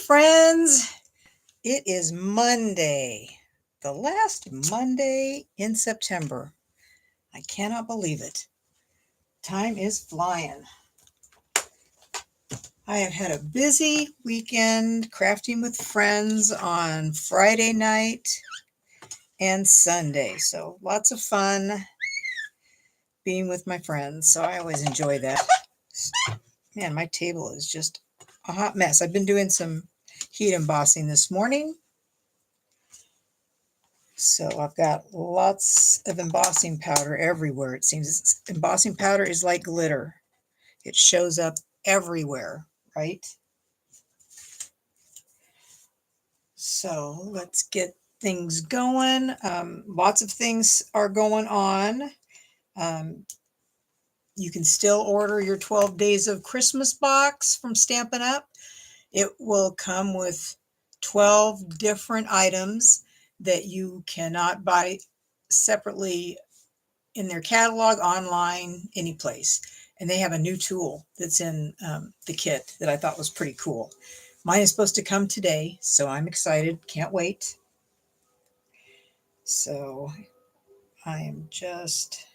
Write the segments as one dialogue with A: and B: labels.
A: friends. It is Monday, the last Monday in September. I cannot believe it. Time is flying. I have had a busy weekend crafting with friends on Friday night and Sunday. So lots of fun being with my friends. So I always enjoy that. Man, my table is just a hot mess. I've been doing some heat embossing this morning. So I've got lots of embossing powder everywhere. It seems embossing powder is like glitter. It shows up everywhere, right? So let's get things going. Lots of things are going on. You can still order your 12 Days of Christmas box from Stampin' Up! It will come with 12 different items that you cannot buy separately in their catalog, online, any place. And they have a new tool that's in the kit that I thought was pretty cool. Mine is supposed to come today, so I'm excited. Can't wait. So I am just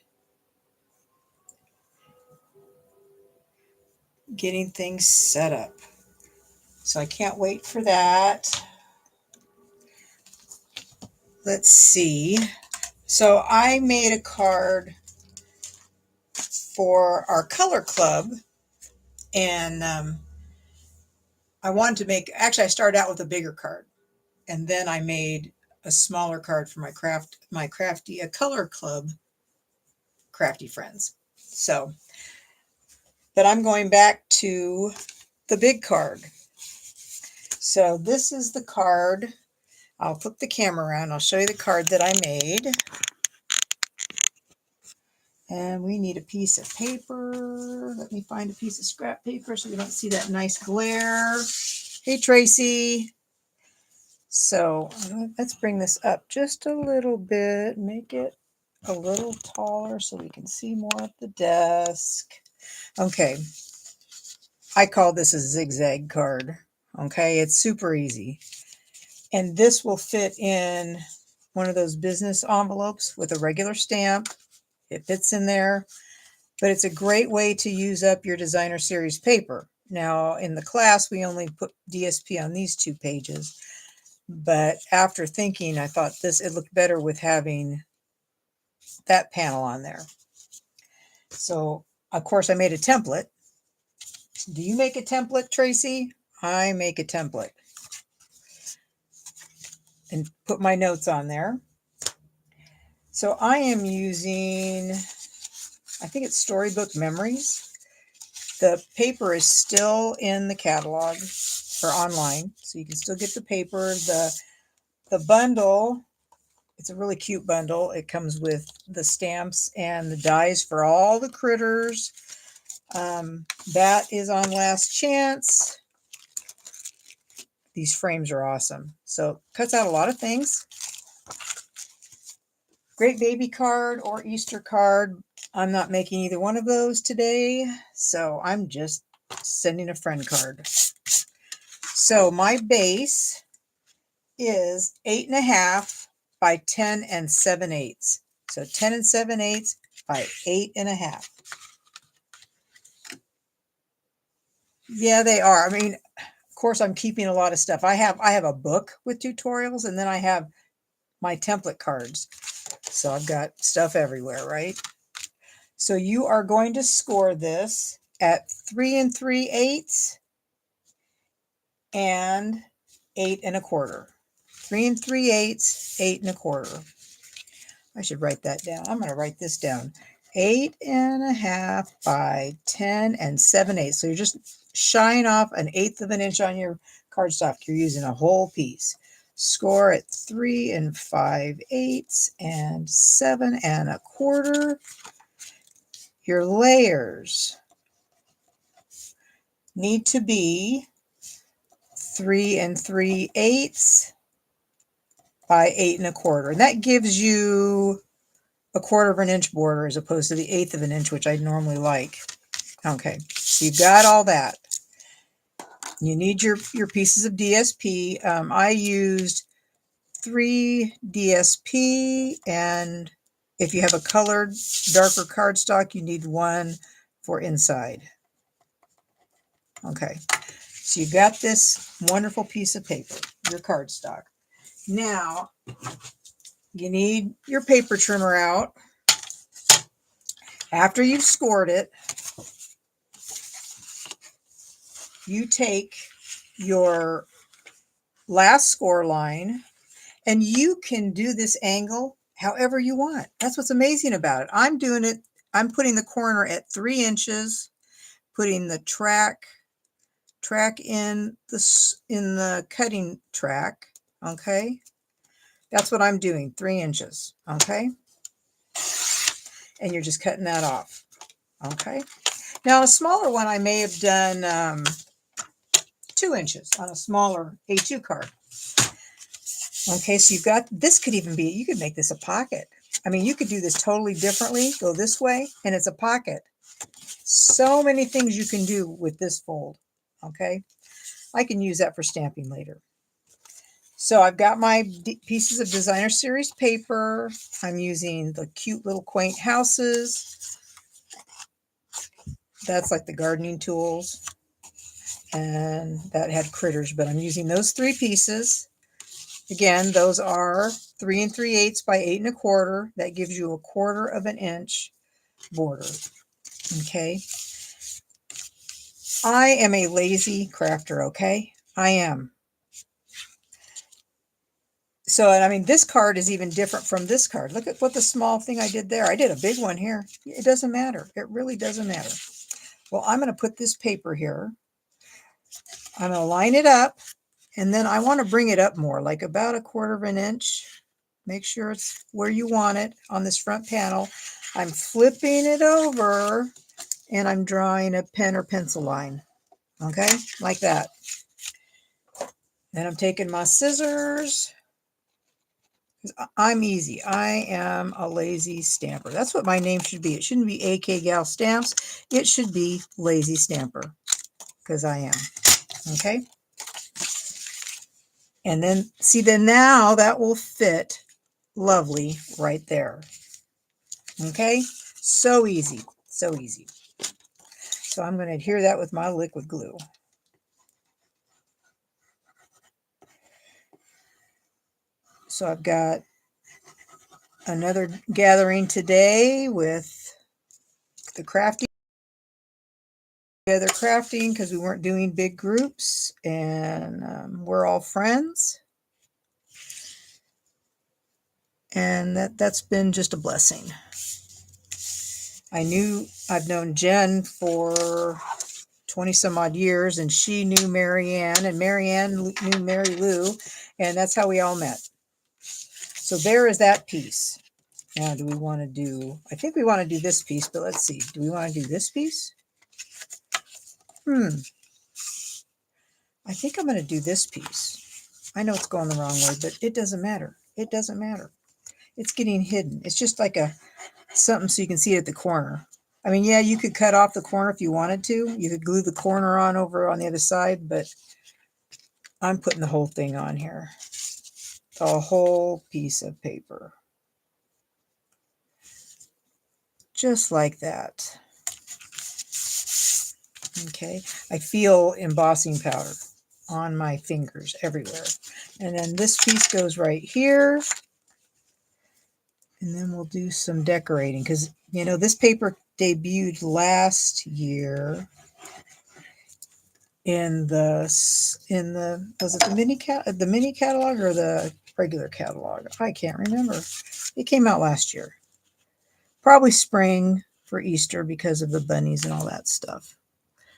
A: getting things set up. So I can't wait for that. Let's see. So I made a card for our color club, and I wanted to make, actually I started out with a bigger card, and then I made a smaller card for my crafty color club crafty friends. So, but I'm going back to the big card. So this is the card. I'll flip the camera around. I'll show you the card that I made. And we need a piece of paper. Let me find a piece of scrap paper so we don't see that nice glare. Hey, Tracy. So let's bring this up just a little bit. Make it a little taller so we can see more of the desk. Okay. I call this a Zig Zag card. Okay. It's super easy. And this will fit in one of those business envelopes with a regular stamp. It fits in there. But it's a great way to use up your designer series paper. Now, in the class, we only put DSP on these 2 pages. But after thinking, I thought it looked better with having that panel on there. So, of course, I made a template. Do you make a template, Tracy? I make a template. And put my notes on there. So I am using, I think it's Storybook Memories. The paper is still in the catalog or online, so you can still get the paper. The bundle, it's a really cute bundle. It comes with the stamps and the dies for all the critters. That is on last chance. These frames are awesome. So cuts out a lot of things. Great baby card or Easter card. I'm not making either one of those today, so I'm just sending a friend card. So my base is 8.5 by 10 7/8. So 10 7/8 by 8.5. Yeah, they are. I mean, of course, I'm keeping a lot of stuff. I have a book with tutorials, and then I have my template cards. So I've got stuff everywhere, right? So you are going to score this at 3 3/8 and 8 1/4. 3 3/8, 8 1/4. I should write that down. I'm going to write this down. 8.5 by 10 7/8. So you're just shying off 1/8 of an inch on your cardstock. You're using a whole piece. Score at 3 5/8 and 7 1/4. Your layers need to be 3 3/8 by 8 1/4. And that gives you 1/4 of an inch border as opposed to the 1/8 of an inch, which I normally like. Okay, so you've got all that. You need your pieces of DSP. I used 3 DSP, and if you have a colored darker cardstock, you need 1 for inside. Okay, so you got this wonderful piece of paper, your cardstock. Now, you need your paper trimmer out. After you've scored it, you take your last score line, and you can do this angle however you want. That's what's amazing about it. I'm putting the corner at 3 inches, putting the track in the cutting track. Okay, that's what I'm doing, 3 inches. Okay, and you're just cutting that off. Okay, now a smaller one, I may have done 2 inches on a smaller A2 card. Okay, so you've got, this could even be, you could make this a pocket. I mean, you could do this totally differently, go this way, and it's a pocket. So many things you can do with this fold. Okay, I can use that for stamping later. So I've got my pieces of designer series paper. I'm using the cute little quaint houses. That's like the gardening tools. And that had critters, but I'm using those 3 pieces. Again, those are 3 3/8 by 8 1/4. That gives you 1/4 of an inch border. Okay. I am a lazy crafter, okay? I am. So, I mean, this card is even different from this card. Look at what the small thing I did there. I did a big one here. It doesn't matter. It really doesn't matter. Well, I'm going to put this paper here. I'm going to line it up, and then I want to bring it up more, like about 1/4 of an inch. Make sure it's where you want it on this front panel. I'm flipping it over, and I'm drawing a pen or pencil line. Okay, like that. Then I'm taking my scissors. I'm easy. I am a lazy stamper. That's what my name should be. It shouldn't be AK Gal Stamps. It should be Lazy Stamper, because I am. Okay. And then, see, then now that will fit lovely right there. Okay. So easy. So easy. So I'm going to adhere that with my liquid glue. So I've got another gathering today with the crafting. Together crafting, because we weren't doing big groups, and we're all friends, and that's been just a blessing. I've known Jen for 20 some odd years, and she knew Marianne, and Marianne knew Mary Lou, and that's how we all met. So there is that piece. Now, do we want to do, I think we want to do this piece, but let's see, do we want to do this piece? I think I'm going to do this piece. I know it's going the wrong way, but it doesn't matter. It doesn't matter. It's getting hidden. It's just like something so you can see it at the corner. I mean, yeah, you could cut off the corner if you wanted to. You could glue the corner on over on the other side, but I'm putting the whole thing on here. A whole piece of paper. Just like that. Okay. I feel embossing powder on my fingers everywhere. And then this piece goes right here. And then we'll do some decorating, because, you know, this paper debuted last year in the was it the mini catalog or the regular catalog? I can't remember. It came out last year. Probably spring for Easter because of the bunnies and all that stuff.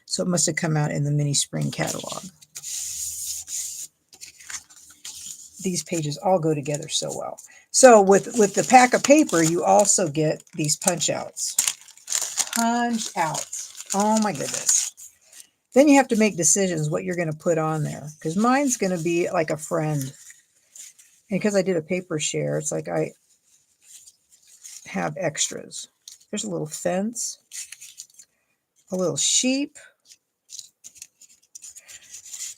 A: So it must have come out in the mini spring catalog. These pages all go together so well. So with the pack of paper, you also get these punch outs. Punch outs. Oh my goodness. Then you have to make decisions what you're going to put on there, because mine's going to be like a friend. And because I did a paper share, it's like I have extras. There's a little fence, a little sheep,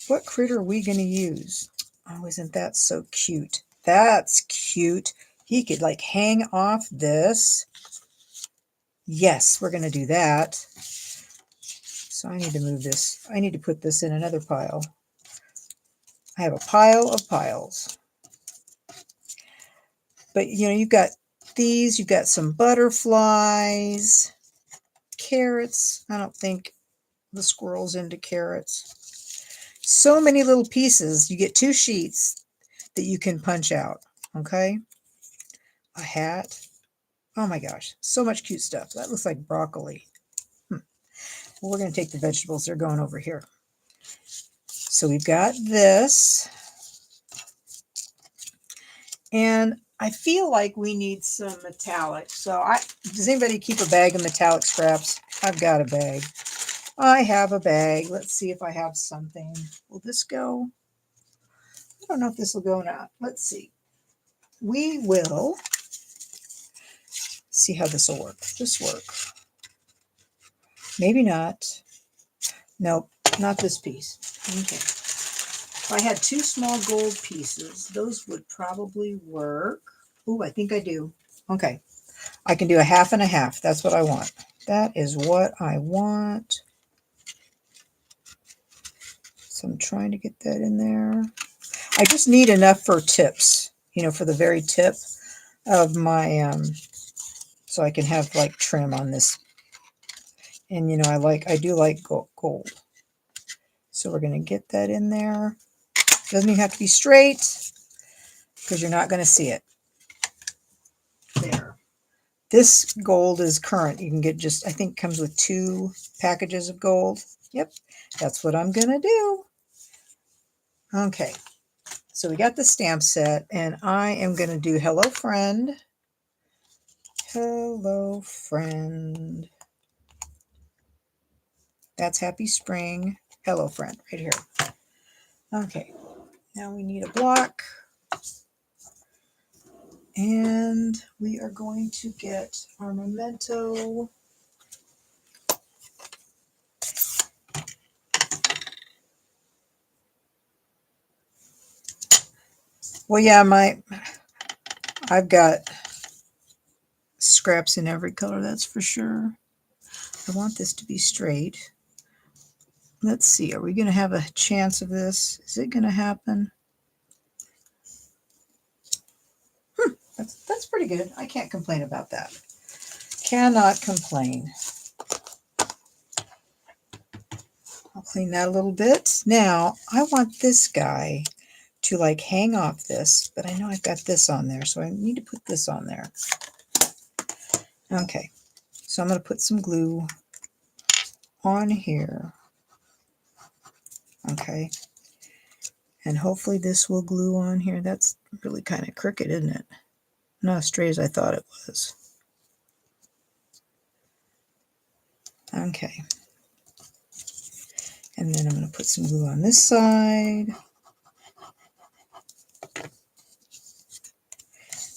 A: What critter are we going to use? Oh, isn't that so cute? That's cute. He could like hang off this. Yes, we're going to do that. So I need to move this. I need to put this in another pile. I have a pile of piles. But you know, you've got these, you've got some butterflies, carrots. I don't think the squirrel's into carrots. So many little pieces. You get 2 sheets that you can punch out. Okay. A hat. Oh my gosh. So much cute stuff. That looks like broccoli. Well, we're going to take the vegetables. They're going over here. So we've got this. And I feel like we need some metallic. So does anybody keep a bag of metallic scraps? I've got a bag. I have a bag. Let's see if I have something. Will this go? I don't know if this will go or not. Let's see. We will see how this will work. This work. Maybe not. Nope, not this piece. Okay. If I had 2 small gold pieces, those would probably work. Oh, I think I do. Okay. I can do a half and a half. That's what I want. That is what I want. So I'm trying to get that in there. I just need enough for tips, you know, for the very tip of my, so I can have like trim on this. And, you know, I do like gold. So we're going to get that in there. Doesn't even have to be straight because you're not going to see it. There. This gold is current. You can get just, I think comes with 2 packages of gold. Yep. That's what I'm going to do. Okay. So we got the stamp set and I am going to do Hello Friend. Hello Friend. That's Happy Spring. Hello Friend right here. Okay. Now we need a block. And we are going to get our memento. Well, yeah, I've got scraps in every color, that's for sure. I want this to be straight. Let's see, are we going to have a chance of this? Is it going to happen? That's pretty good. I can't complain about that. Cannot complain. I'll clean that a little bit. Now, I want this guy to like hang off this, but I know I've got this on there, so I need to put this on there. Okay, so I'm going to put some glue on here. Okay, and hopefully this will glue on here. That's really kind of crooked, isn't it? Not as straight as I thought it was. Okay, and then I'm going to put some glue on this side.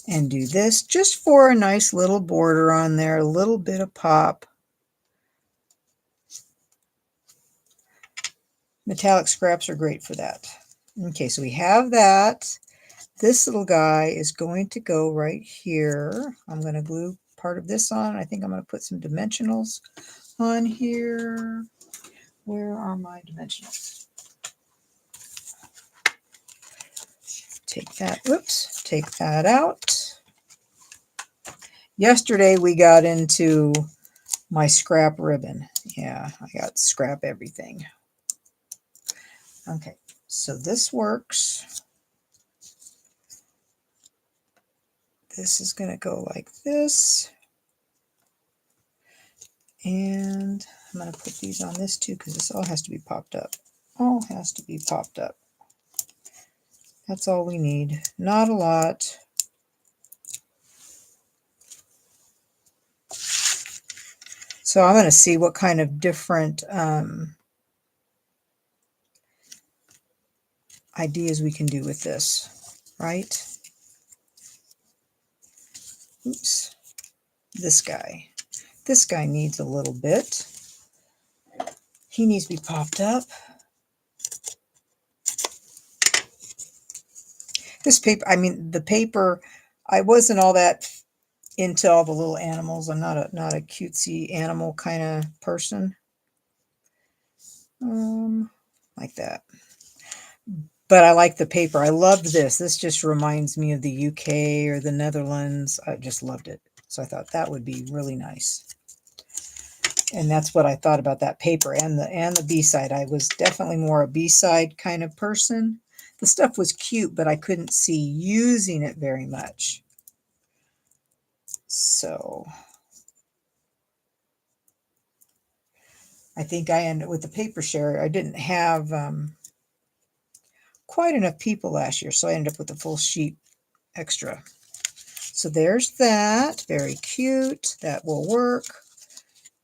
A: And do this just for a nice little border on there, a little bit of pop. Metallic scraps are great for that. Okay, so we have that. This little guy is going to go right here. I'm going to glue part of this on. I think I'm going to put some dimensionals on here. Where are my dimensionals? Take that, whoops, take that out. Yesterday we got into my scrap ribbon. Yeah, I got scrap everything. Okay, so this works. This is going to go like this. And I'm going to put these on this too because this all has to be popped up. All has to be popped up. That's all we need. Not a lot. So I'm going to see what kind of different ideas we can do with this, right? Oops. This guy. This guy needs a little bit. He needs to be popped up. This paper, I mean, the paper, I wasn't all that into all the little animals. I'm not a cutesy animal kind of person. Like that. But I like the paper. I loved this. This just reminds me of the UK or the Netherlands. I just loved it. So I thought that would be really nice. And that's what I thought about that paper and the B-side. I was definitely more a B-side kind of person. The stuff was cute, but I couldn't see using it very much. So I think I ended with the paper share. I didn't have quite enough people last year, so I ended up with a full sheet extra. So there's that. Very cute. That will work.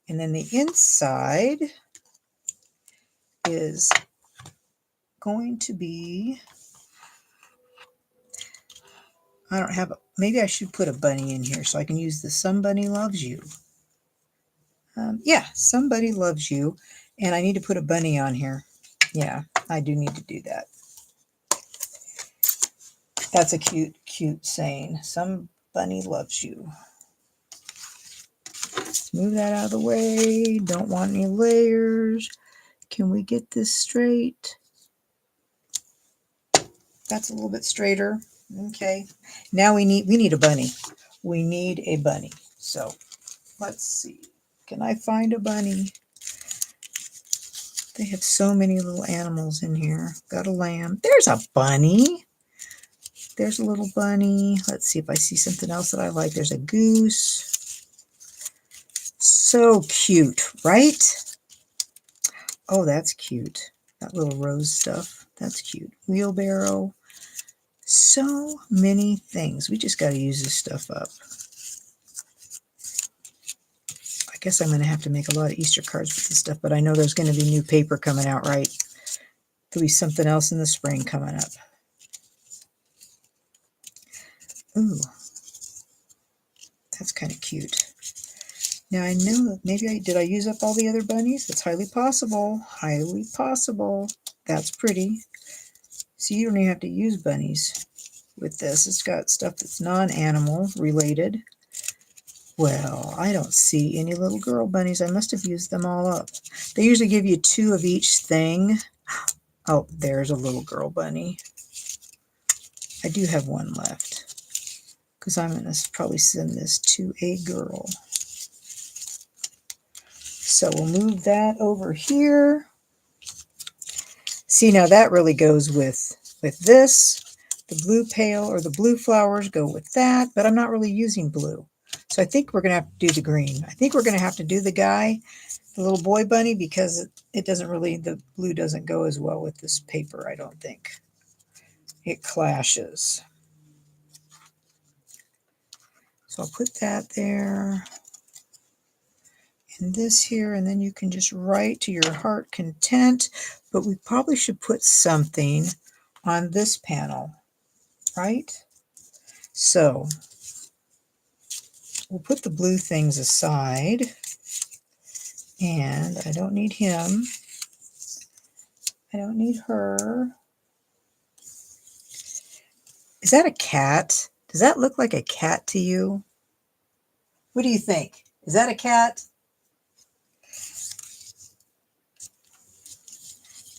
A: And then the inside is going to be, I don't have, maybe I should put a bunny in here so I can use the Somebody Loves You. Yeah, Somebody Loves You. And I need to put a bunny on here. Yeah, I do need to do that. That's a cute, cute saying. Somebody loves you. Move that out of the way. Don't want any layers. Can we get this straight? That's a little bit straighter. Okay. Now we need a bunny. We need a bunny. So let's see. Can I find a bunny? They have so many little animals in here. Got a lamb. There's a bunny. There's a little bunny. Let's see if I see something else that I like. There's a goose. So cute, right? Oh, that's cute. That little rose stuff. That's cute. Wheelbarrow. So many things. We just got to use this stuff up. I guess I'm going to have to make a lot of Easter cards with this stuff, but I know there's going to be new paper coming out, right? There'll be something else in the spring coming up. Ooh, that's kind of cute. Now I know, maybe did I use up all the other bunnies? It's highly possible. Highly possible. That's pretty. So you don't even have to use bunnies with this. It's got stuff that's non-animal related. Well, I don't see any little girl bunnies. I must have used them all up. They usually give you 2 of each thing. Oh, there's a little girl bunny. I do have one left because I'm going to probably send this to a girl. So we'll move that over here. See, now that really goes with this. The blue pail or the blue flowers go with that, but I'm not really using blue. So I think we're going to have to do the green. I think we're going to have to do the guy, the little boy bunny, because it doesn't really, the blue doesn't go as well with this paper, I don't think. It clashes. So I'll put that there. And this here, and then you can just write to your heart content, but we probably should put something on this panel, right? So we'll put the blue things aside, and I don't need him. I don't need her. Is that a cat? Does that look like a cat to you? What do you think? Is that a cat?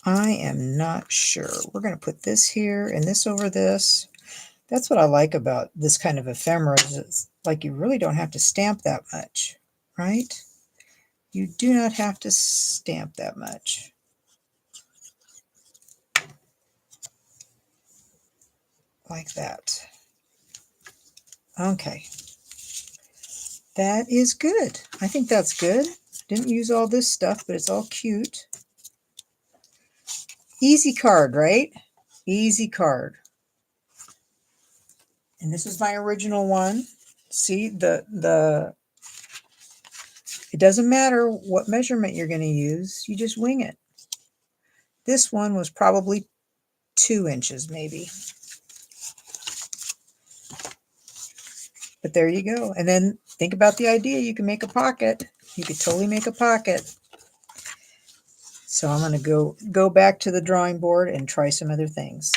A: I am not sure. We're going to put this here and this over this. That's what I like about this kind of ephemera, is it's like you really don't have to stamp that much, right? You do not have to stamp that much. Like that. Okay. That is good. I think that's good. Didn't use all this stuff, but it's all cute. Easy card, right? Easy card. And this is my original one. See, it doesn't matter what measurement you're going to use. You just wing it. This one was probably 2 inches maybe. But there you go. And then think about the idea. You can make a pocket. You could totally make a pocket. So I'm going to go back to the drawing board and try some other things.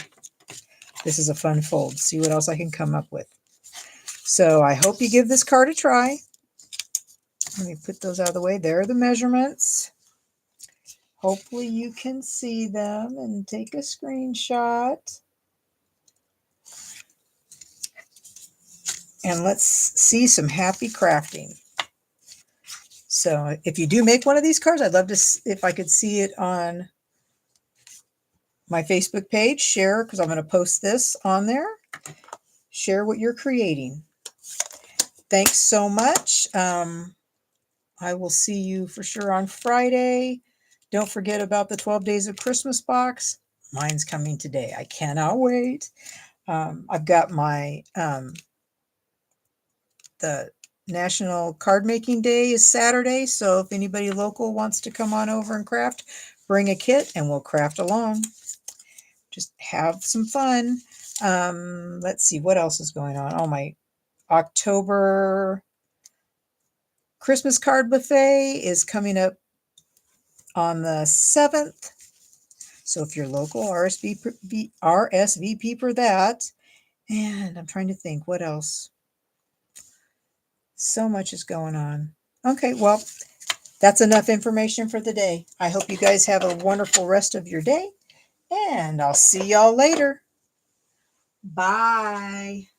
A: This is a fun fold. See what else I can come up with. So I hope you give this card a try. Let me put those out of the way. There are the measurements. Hopefully you can see them and take a screenshot. And let's see some happy crafting. So if you do make one of these cards, I'd love to, if I could see it on my Facebook page, share, because I'm going to post this on there. Share what you're creating. Thanks so much. I will see you for sure on Friday. Don't forget about the 12 Days of Christmas box. Mine's coming today. I cannot wait. I've got my, the National Card Making Day is Saturday. So if anybody local wants to come on over and craft, bring a kit and we'll craft along. Just have some fun. Let's see what else is going on. Oh, my October Christmas card buffet is coming up on the 7th. So if you're local, RSVP for that. And I'm trying to think what else. So much is going on. Okay, well, that's enough information for the day. I hope you guys have a wonderful rest of your day. And I'll see y'all later. Bye.